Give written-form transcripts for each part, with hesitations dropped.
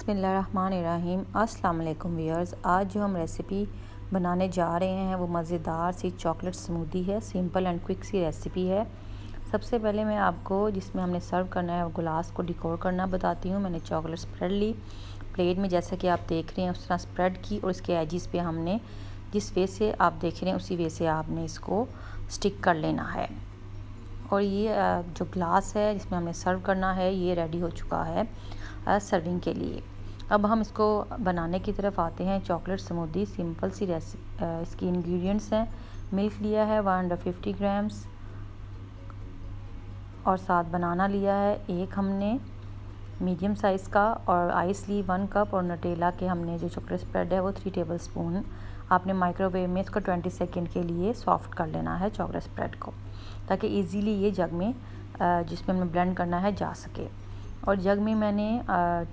बिस्मिल्लाहिर्रहमानिर्रहीम। अस्सलाम वालेकुम व्यूअर्स। आज जो हम रेसिपी बनाने जा रहे हैं वो मज़ेदार सी चॉकलेट स्मूदी है। सिंपल एंड क्विक सी रेसिपी है। सबसे पहले मैं आपको जिसमें हमने सर्व करना है वो गिलास को डिकोर करना बताती हूँ। मैंने चॉकलेट स्प्रेड ली, प्लेट में जैसा कि आप देख रहे हैं उस तरह स्प्रेड की, और इसके एजिस पे हमने जिस वे से आप देख रहे हैं उसी वे से आपने इसको स्टिक कर लेना है। और ये जो ग्लास है जिसमें हमने सर्व करना है ये रेडी हो चुका है सर्विंग के लिए। अब हम इसको बनाने की तरफ आते हैं। चॉकलेट स्मूदी सिंपल सी रेसिपी। इसकी इंग्रेडिएंट्स हैं, मिल्क लिया है 150 ग्राम्स, और साथ बनाना लिया है एक हमने मीडियम साइज़ का, और आइस ली 1 कप, और नटेला के हमने जो चॉकलेट स्प्रेड है वो 3 टेबलस्पून। आपने माइक्रोवेव में इसको 20 सेकेंड के लिए सॉफ्ट कर लेना है चॉकलेट स्प्रेड को, ताकि इजीली ये जग में जिसमें हमें ब्लेंड करना है जा सके। और जग में मैंने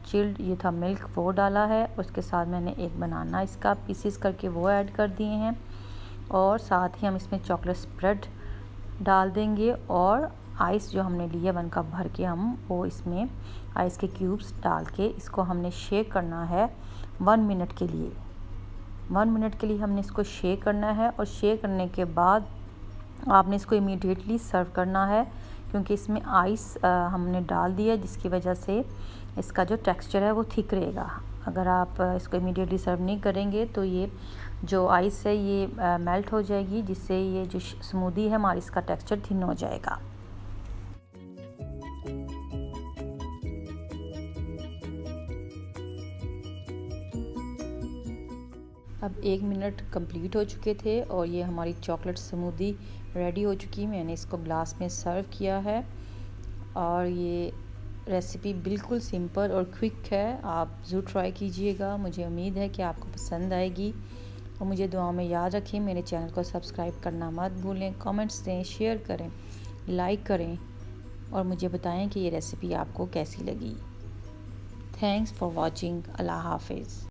चिल्ड ये था मिल्क वो डाला है, उसके साथ मैंने एक बनाना इसका पीसेस करके वो ऐड कर दिए हैं, और साथ ही हम इसमें चॉकलेट स्प्रेड डाल देंगे, और आइस जो हमने लिया 1 कप भर के हम वो इसमें आइस के क्यूब्स डाल के इसको हमने शेक करना है 1 मिनट के लिए। 1 मिनट के लिए हमने इसको शेक करना है, और शेक करने के बाद आपने इसको इमीडिएटली सर्व करना है, क्योंकि इसमें आइस हमने डाल दिया जिसकी वजह से इसका जो टेक्सचर है वो थिक रहेगा। अगर आप इसको इमीडिएटली सर्व नहीं करेंगे तो ये जो आइस है ये मेल्ट हो जाएगी, जिससे ये जो स्मूदी है हमारी इसका टेक्सचर थिन हो जाएगा। अब 1 मिनट कंप्लीट हो चुके थे और ये हमारी चॉकलेट स्मूदी रेडी हो चुकी। मैंने इसको ग्लास में सर्व किया है, और ये रेसिपी बिल्कुल सिंपल और क्विक है। आप ज़रूर ट्राई कीजिएगा। मुझे उम्मीद है कि आपको पसंद आएगी, और मुझे दुआ में याद रखें। मेरे चैनल को सब्सक्राइब करना मत भूलें। कमेंट्स दें, शेयर करें, लाइक करें, और मुझे बताएं कि ये रेसिपी आपको कैसी लगी। Thanks for watching. अल्लाह हाफिज़।